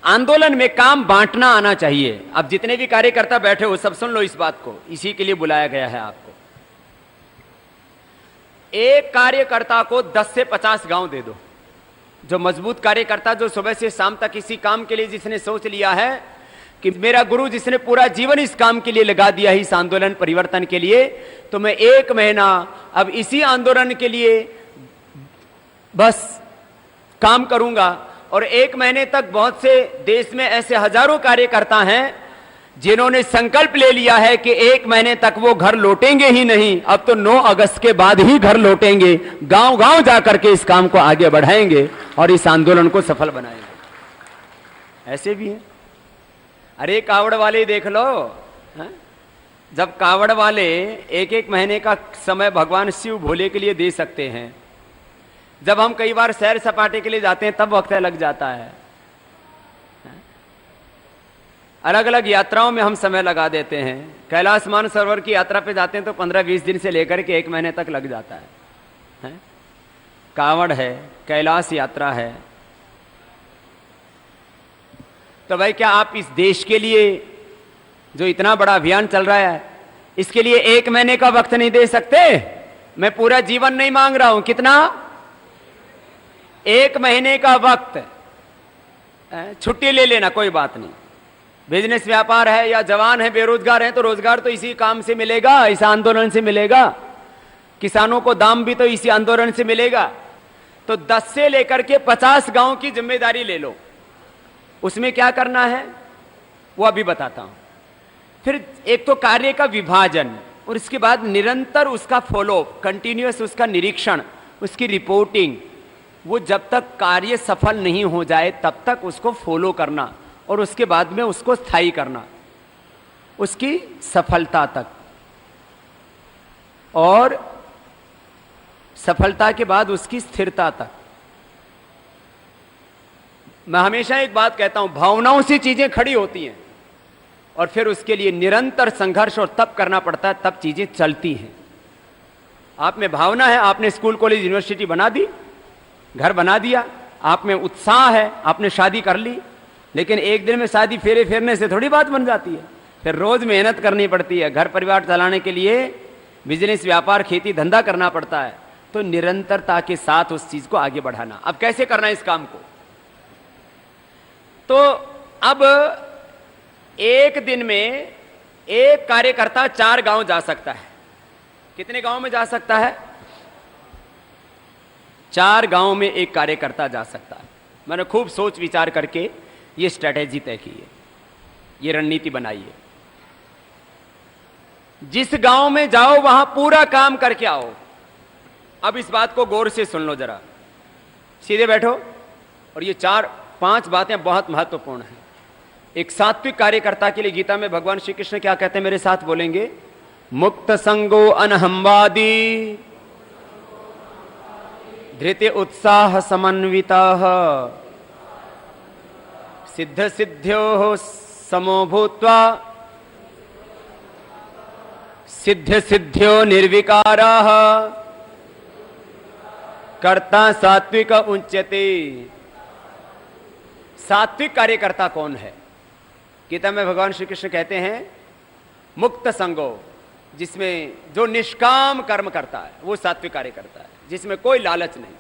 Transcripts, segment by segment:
आंदोलन में काम बांटना आना चाहिए। अब जितने भी कार्यकर्ता बैठे हो सब सुन लो इस बात को, इसी के लिए बुलाया गया है आपको। एक कार्यकर्ता को 10 से 50 गांव दे दो। जो मजबूत कार्यकर्ता, जो सुबह से शाम तक इसी काम के लिए जिसने सोच लिया है कि मेरा गुरु जिसने पूरा जीवन इस काम के लिए लगा दिया है, इस आंदोलन परिवर्तन के लिए, तो मैं 1 महीना अब इसी आंदोलन के लिए बस काम करूंगा। और 1 महीने तक बहुत से देश में ऐसे हजारों कार्यकर्ता हैं जिन्होंने संकल्प ले लिया है कि 1 महीने तक वो घर लौटेंगे ही नहीं, अब तो 9 अगस्त के बाद ही घर लौटेंगे, गांव गांव जाकर के इस काम को आगे बढ़ाएंगे और इस आंदोलन को सफल बनाएंगे। ऐसे भी हैं। अरे कावड़ वाले देख लो, है? जब कावड़ वाले 1-1 महीने का समय भगवान शिव भोले के लिए दे सकते हैं, जब हम कई बार सैर सपाटे के लिए जाते हैं तब वक्त लग जाता है। अलग अलग यात्राओं में हम समय लगा देते हैं। कैलाश मानसरोवर की यात्रा पे जाते हैं तो 15-20 दिन से लेकर के 1 महीने तक लग जाता है? कांवड़ है, कैलाश यात्रा है। तो भाई क्या आप इस देश के लिए जो इतना बड़ा अभियान चल रहा है, इसके लिए 1 महीने का वक्त नहीं दे सकते? मैं पूरा जीवन नहीं मांग रहा हूं, कितना? 1 महीने का वक्त। छुट्टी ले लेना, कोई बात नहीं। बिजनेस व्यापार है या जवान है, बेरोजगार है, तो रोजगार तो इसी काम से मिलेगा, इस आंदोलन से मिलेगा। किसानों को दाम भी तो इसी आंदोलन से मिलेगा। तो 10 से लेकर के 50 गांव की जिम्मेदारी ले लो। उसमें क्या करना है वो अभी बताता हूं। फिर एक तो कार्य का विभाजन और इसके बाद निरंतर उसका फॉलो, कंटिन्यूअस उसका निरीक्षण, उसकी रिपोर्टिंग। वो जब तक कार्य सफल नहीं हो जाए तब तक उसको फॉलो करना और उसके बाद में उसको स्थायी करना, उसकी सफलता तक। और सफलता के बाद उसकी स्थिरता तक। मैं हमेशा एक बात कहता हूं, भावनाओं से चीजें खड़ी होती हैं और फिर उसके लिए निरंतर संघर्ष और तप करना पड़ता है, तब चीजें चलती हैं। आप में भावना है, आपने स्कूल कॉलेज यूनिवर्सिटी बना दी, घर बना दिया, आप में उत्साह है, आपने शादी कर ली, लेकिन एक दिन में शादी फेरे फेरने से थोड़ी बात बन जाती है। फिर रोज मेहनत करनी पड़ती है, घर परिवार चलाने के लिए बिजनेस व्यापार खेती धंधा करना पड़ता है। तो निरंतरता के साथ उस चीज को आगे बढ़ाना। अब कैसे करना है इस काम को? तो अब एक दिन में एक कार्यकर्ता 4 गांव जा सकता है। कितने गांव में जा सकता है? 4 गांव में एक कार्यकर्ता जा सकता है। मैंने खूब सोच विचार करके ये स्ट्रेटेजी तय की है, ये रणनीति बनाई है। जिस गांव में जाओ वहां पूरा काम करके आओ। अब इस बात को गौर से सुन लो जरा, सीधे बैठो। और ये 4-5 बातें बहुत महत्वपूर्ण हैं। एक सात्विक कार्यकर्ता के लिए गीता में भगवान श्री कृष्ण क्या कहते हैं, मेरे साथ बोलेंगे? मुक्त संगो अनहंवादी धृति उत्साह समन्वितः सिद्ध सिद्ध्यो समो भूत्वा सिद्ध सिद्ध्यो निर्विकाराः कर्ता सात्विक उच्यते। सात्विक कार्यकर्ता कौन है? गीता में भगवान श्री कृष्ण कहते हैं मुक्त संगो, जिसमें जो निष्काम कर्म करता है वो सात्विक कार्यकर्ता है, जिसमें कोई लालच नहीं।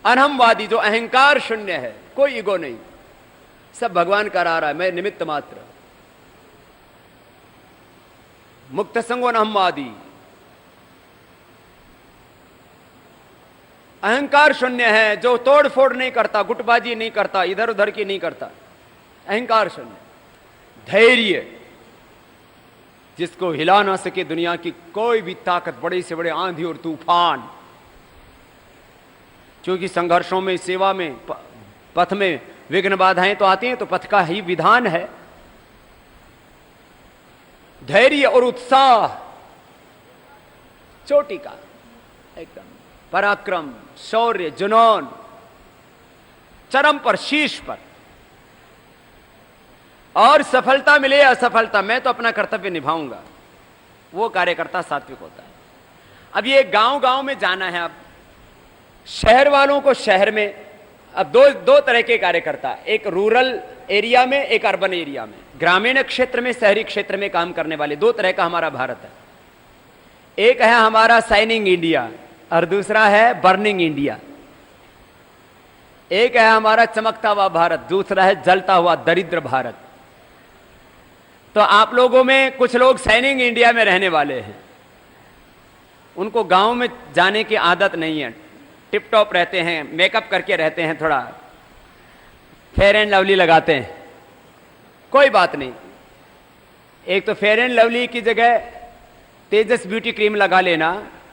अनहमवादी, जो अहंकार शून्य है, कोई ईगो नहीं, सब भगवान करा रहा है, मैं निमित्त मात्र। मुक्त संगो अनहमवादी, अहंकार शून्य है, जो तोड़ फोड़ नहीं करता, गुटबाजी नहीं करता, इधर उधर की नहीं करता, अहंकार शून्य। धैर्य, जिसको हिला ना सके दुनिया की कोई भी ताकत, बड़े से बड़े आंधी और तूफान। क्योंकि संघर्षों में, सेवा में, पथ में विघ्न बाधाएं तो आती हैं, तो पथ का ही विधान है। धैर्य और उत्साह, चोटी का एकदम पराक्रम, शौर्य, जुनून, चरम पर, शीर्ष पर। और सफलता मिले असफलता, मैं तो अपना कर्तव्य निभाऊंगा, वो कार्यकर्ता सात्विक होता है। अब ये गांव गांव में जाना है। अब शहर वालों को शहर में अब दो दो तरह के कार्यकर्ता, एक रूरल एरिया में, एक अर्बन एरिया में, ग्रामीण क्षेत्र में, शहरी क्षेत्र में काम करने वाले, दो तरह का हमारा भारत है। एक है हमारा शाइनिंग इंडिया और दूसरा है बर्निंग इंडिया। एक है हमारा चमकता हुआ भारत, दूसरा है जलता हुआ दरिद्र भारत। तो आप लोगों में कुछ लोग शाइनिंग इंडिया में रहने वाले हैं, उनको गांव में जाने की आदत नहीं है, टिप टॉप रहते हैं, मेकअप करके रहते हैं, थोड़ा फेयर एंड लवली लगाते हैं, कोई बात नहीं। एक तो फेयर एंड लवली की जगह तेजस ब्यूटी क्रीम लगा लेना,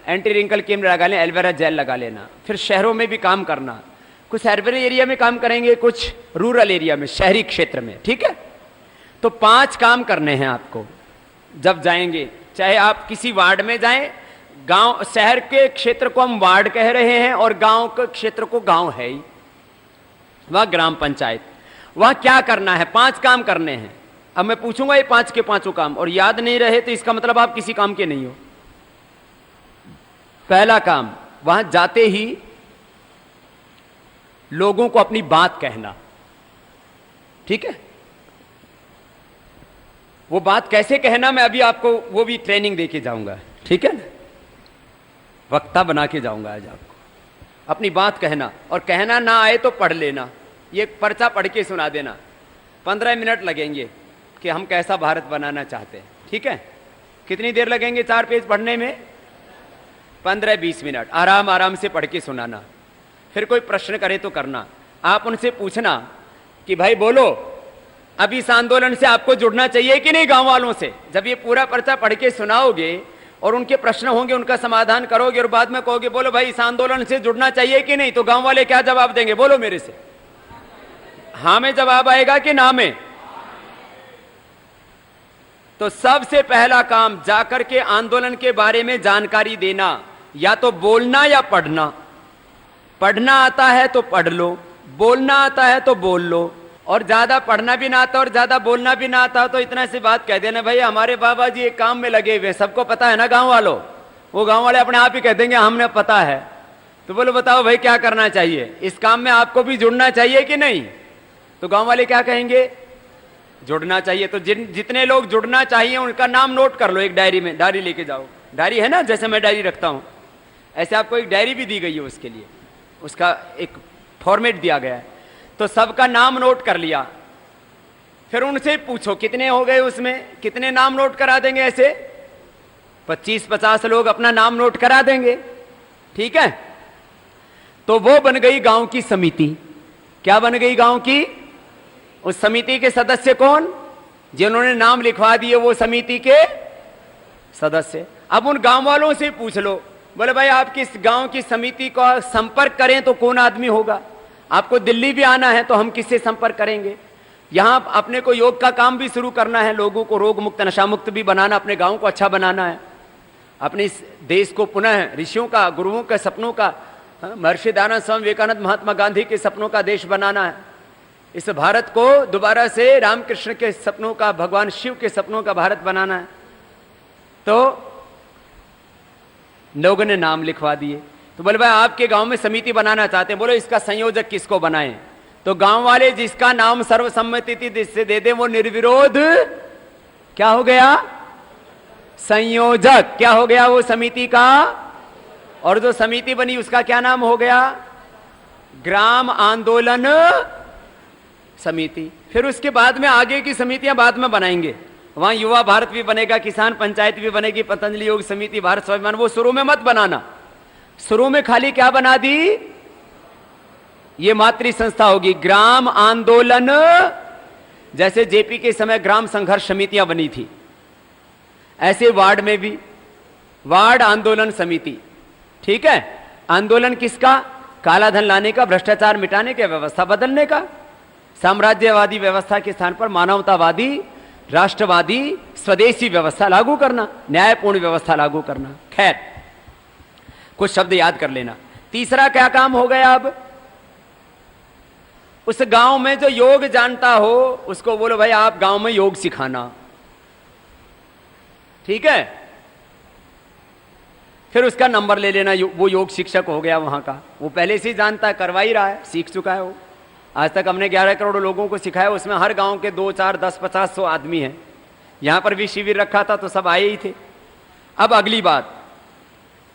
एंटी रिंकल क्रीम लगा लेना, एलोवेरा जेल लगा लेना, फिर शहरों में भी काम करना। कुछ अर्बन एरिया में काम करेंगे, कुछ रूरल एरिया में, शहरी क्षेत्र में, ठीक है। तो 5 काम करने हैं आपको जब जाएंगे, चाहे आप किसी वार्ड में जाएं, गांव, शहर के क्षेत्र को हम वार्ड कह रहे हैं और गांव के क्षेत्र को गांव है ही, वह ग्राम पंचायत, वह क्या करना है, 5 काम करने हैं। अब मैं पूछूंगा ये 5 के 5 काम, और याद नहीं रहे तो इसका मतलब आप किसी काम के नहीं हो। पहला काम, वहां जाते ही लोगों को अपनी बात कहना, ठीक है। वो बात कैसे कहना, मैं अभी आपको वो भी ट्रेनिंग देके जाऊंगा, ठीक है ना, वक्ता बना के जाऊंगा आज आपको। अपनी बात कहना, और कहना ना आए तो पढ़ लेना, ये पर्चा पढ़ के सुना देना। 15 मिनट लगेंगे कि हम कैसा भारत बनाना चाहते हैं, ठीक है। कितनी देर लगेंगे 4 पेज पढ़ने में? 15-20 मिनट आराम आराम से पढ़ के सुनाना। फिर कोई प्रश्न करे तो करना, आप उनसे पूछना कि भाई बोलो, अब इस आंदोलन से आपको जुड़ना चाहिए कि नहीं गांव वालों से। जब ये पूरा पर्चा पढ़ के सुनाओगे और उनके प्रश्न होंगे, उनका समाधान करोगे और बाद में कहोगे बोलो भाई इस आंदोलन से जुड़ना चाहिए कि नहीं, तो गांव वाले क्या जवाब देंगे, बोलो मेरे से? हाँ में जवाब आएगा कि ना में? तो सबसे पहला काम, जाकर के आंदोलन के बारे में जानकारी देना, या तो बोलना या पढ़ना। पढ़ना आता है तो पढ़ लो, बोलना आता है तो बोल लो, और ज्यादा पढ़ना भी ना आता और ज्यादा बोलना भी ना आता तो इतना सी बात कह देना, भाई हमारे बाबा जी एक काम में लगे हुए, सबको पता है ना गांव वालों। वो गांव वाले अपने आप ही कह देंगे हमने पता है। तो बोलो बताओ भाई क्या करना चाहिए, इस काम में आपको भी जुड़ना चाहिए कि नहीं? तो गांव वाले क्या कहेंगे, जुड़ना चाहिए। तो जितने लोग जुड़ना चाहिए उनका नाम नोट कर लो एक डायरी में, डायरी लेके जाओ, डायरी है ना, जैसे मैं डायरी रखता हूं ऐसे आपको एक डायरी भी दी गई है, उसके लिए उसका एक फॉर्मेट दिया गया है। तो सबका नाम नोट कर लिया, फिर उनसे पूछो कितने हो गए, उसमें कितने नाम नोट करा देंगे? ऐसे 25-50 लोग अपना नाम नोट करा देंगे, ठीक है। तो वो बन गई गांव की समिति। क्या बन गई गांव की? उस समिति के सदस्य कौन? जिन्होंने नाम लिखवा दिए वो समिति के सदस्य। अब उन गांव वालों से पूछ लो, बोले भाई आपकी इस गांव की समिति का संपर्क करें तो कौन आदमी होगा? आपको दिल्ली भी आना है तो हम किससे संपर्क करेंगे? यहां अपने को योग का काम भी शुरू करना है, लोगों को रोग मुक्त नशा मुक्त भी बनाना, अपने गांव को अच्छा बनाना है, अपने इस देश को पुनः ऋषियों का, गुरुओं के सपनों का, महर्षि दयानंद स्वामी विवेकानंद, महात्मा गांधी के सपनों का देश बनाना है। इस भारत को दोबारा से रामकृष्ण के सपनों का, भगवान शिव के सपनों का भारत बनाना है। तो लोगों ने नाम लिखवा दिए। तो बोले भाई आपके गांव में समिति बनाना चाहते हैं, बोलो इसका संयोजक किसको बनाएं? तो गांव वाले जिसका नाम सर्वसम्मति से दे दे वो निर्विरोध क्या हो गया? संयोजक। क्या हो गया वो समिति का? और जो समिति बनी उसका क्या नाम हो गया? ग्राम आंदोलन समिति। फिर उसके बाद में आगे की समितियां बाद में बनाएंगे, वहां युवा भारत भी बनेगा, किसान पंचायत भी बनेगी, पतंजलि योग समिति, भारत स्वाभिमान। वो शुरू में मत बनाना, शुरू में खाली क्या बना दी? ये मातृ संस्था होगी ग्राम आंदोलन। जैसे जेपी के समय ग्राम संघर्ष समितियां बनी थी, ऐसे वार्ड में भी वार्ड आंदोलन समिति, ठीक है। आंदोलन किसका? काला धन लाने का, भ्रष्टाचार मिटाने का, व्यवस्था बदलने का, साम्राज्यवादी व्यवस्था के स्थान पर मानवतावादी, राष्ट्रवादी, स्वदेशी व्यवस्था लागू करना, न्यायपूर्ण व्यवस्था लागू करना। खैर कुछ शब्द याद कर लेना। तीसरा क्या काम हो गया? अब उस गांव में जो योग जानता हो उसको बोलो भाई आप गांव में योग सिखाना, ठीक है। फिर उसका नंबर ले लेना, वो योग शिक्षक हो गया वहां का, वो पहले से ही जानता है, करवा ही रहा है, सीख चुका है वो। आज तक हमने 11 करोड़ लोगों को सिखाया, उसमें हर गांव के 2, 4, 10, 50, 100 आदमी हैं। यहां पर भी शिविर रखा था तो सब आए ही थे। अब अगली बात,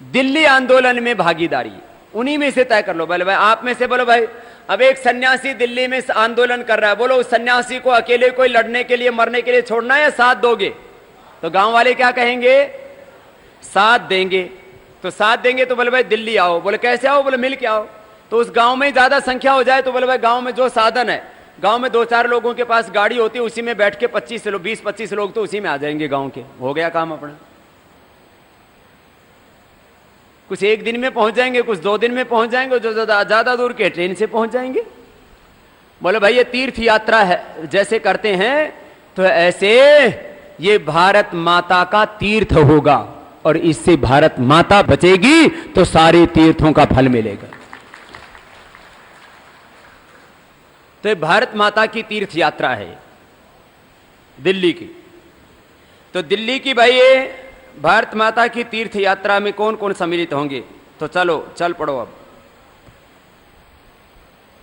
दिल्ली आंदोलन में भागीदारी, उन्हीं में से तय कर लो। बोले भाई आप में से बोलो भाई, अब एक सन्यासी दिल्ली में आंदोलन कर रहा है, बोलो उस सन्यासी को अकेले कोई लड़ने के लिए, मरने के लिए छोड़ना है या साथ दोगे? तो गांव वाले क्या कहेंगे? साथ देंगे। तो साथ देंगे तो बोले भाई दिल्ली आओ। बोले कैसे आओ? बोले मिल के आओ। तो उस गांव में ज्यादा संख्या हो जाए तो बोले भाई गांव में जो साधन है, गांव में 2-4 लोगों के पास गाड़ी होती है, उसी में बैठ के 20-25 लोग तो उसी में आ जाएंगे गांव के, हो गया काम अपना। कुछ एक दिन में पहुंच जाएंगे, कुछ 2 दिन में पहुंच जाएंगे, जो ज्यादा दूर के ट्रेन से पहुंच जाएंगे। बोले भाई ये तीर्थ यात्रा है जैसे करते हैं, तो ऐसे ये भारत माता का तीर्थ होगा, और इससे भारत माता बचेगी तो सारे तीर्थों का फल मिलेगा। तो ये भारत माता की तीर्थ यात्रा है दिल्ली की। तो दिल्ली की भाई ये भारत माता की तीर्थ यात्रा में कौन कौन सम्मिलित होंगे? तो चलो चल पड़ो अब।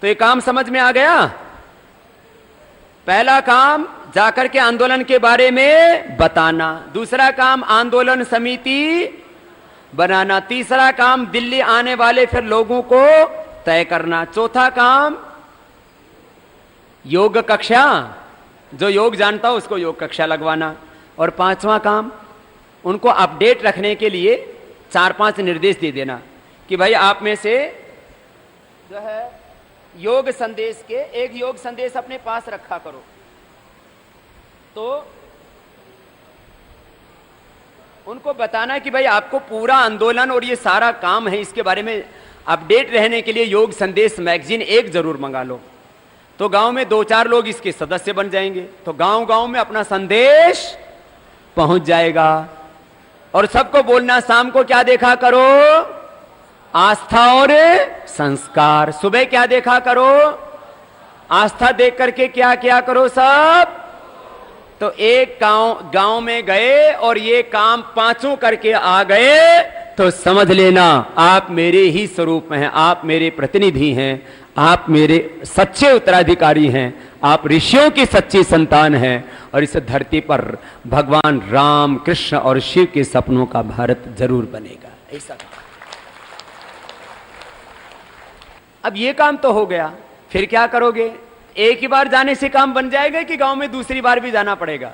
तो ये काम समझ में आ गया। पहला काम जाकर के आंदोलन के बारे में बताना, दूसरा काम आंदोलन समिति बनाना, तीसरा काम दिल्ली आने वाले फिर लोगों को तय करना, चौथा काम योग कक्षा, जो योग जानता हो उसको योग कक्षा लगवाना, और पांचवा काम उनको अपडेट रखने के लिए 4-5 निर्देश दे देना कि भाई आप में से जो है योग संदेश के एक योग संदेश अपने पास रखा करो। तो उनको बताना कि भाई आपको पूरा आंदोलन और ये सारा काम है, इसके बारे में अपडेट रहने के लिए योग संदेश मैगजीन एक जरूर मंगा लो। तो गांव में 2-4 लोग इसके सदस्य बन जाएंगे, तो गांव-गांव में अपना संदेश पहुंच जाएगा। और सबको बोलना शाम को क्या देखा करो? आस्था और संस्कार। सुबह क्या देखा करो? आस्था देख करके क्या क्या करो सब? तो एक गांव में गए और ये काम 5 करके आ गए तो समझ लेना आप मेरे ही स्वरूप में हैं, आप मेरे प्रतिनिधि हैं, आप मेरे सच्चे उत्तराधिकारी हैं, आप ऋषियों की सच्ची संतान हैं, और इस धरती पर भगवान राम, कृष्ण और शिव के सपनों का भारत जरूर बनेगा। ऐसा अब ये काम तो हो गया, फिर क्या करोगे? एक ही बार जाने से काम बन जाएगा कि गांव में दूसरी बार भी जाना पड़ेगा?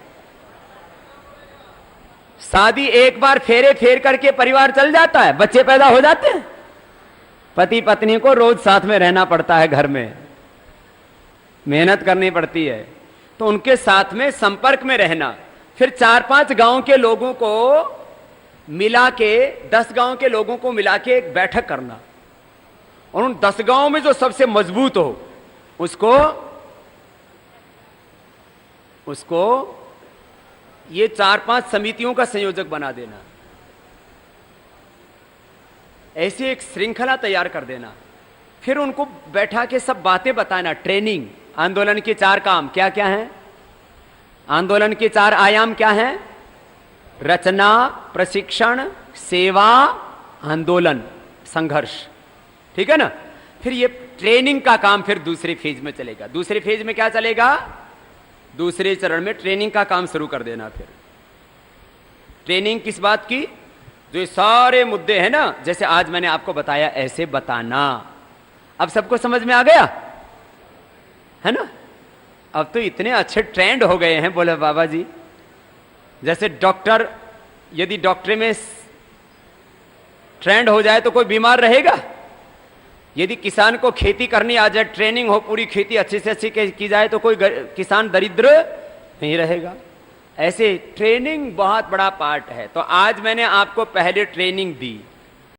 शादी एक बार फेरे फेर करके परिवार चल जाता है, बच्चे पैदा हो जाते हैं, पति पत्नी को रोज साथ में रहना पड़ता है, घर में मेहनत करनी पड़ती है, तो उनके साथ में संपर्क में रहना, फिर 4-5 गांव के लोगों को मिला के 10 गांव के लोगों को मिला के एक बैठक करना, और उन 10 गांव में जो सबसे मजबूत हो उसको ये 4-5 समितियों का संयोजक बना देना, ऐसी एक श्रृंखला तैयार कर देना, फिर उनको बैठा के सब बातें बताना। ट्रेनिंग, आंदोलन के 4 काम क्या क्या हैं, आंदोलन के 4 आयाम क्या हैं? रचना, प्रशिक्षण, सेवा, आंदोलन, संघर्ष। ठीक है ना? फिर ये ट्रेनिंग का काम फिर दूसरे फेज में चलेगा। दूसरे फेज में क्या चलेगा? दूसरे चरण में ट्रेनिंग का काम शुरू कर देना। फिर ट्रेनिंग किस बात की? जो ये सारे मुद्दे हैं ना, जैसे आज मैंने आपको बताया, ऐसे बताना। अब सबको समझ में आ गया है ना? अब तो इतने अच्छे ट्रेंड हो गए हैं, बोले बाबा जी, जैसे डॉक्टर, यदि डॉक्टरी में ट्रेंड हो जाए तो कोई बीमार रहेगा? यदि किसान को खेती करनी आ जाए, ट्रेनिंग हो, पूरी खेती अच्छे से अच्छी की जाए, तो कोई किसान दरिद्र नहीं रहेगा। ऐसे ट्रेनिंग बहुत बड़ा पार्ट है। तो आज मैंने आपको पहले ट्रेनिंग दी,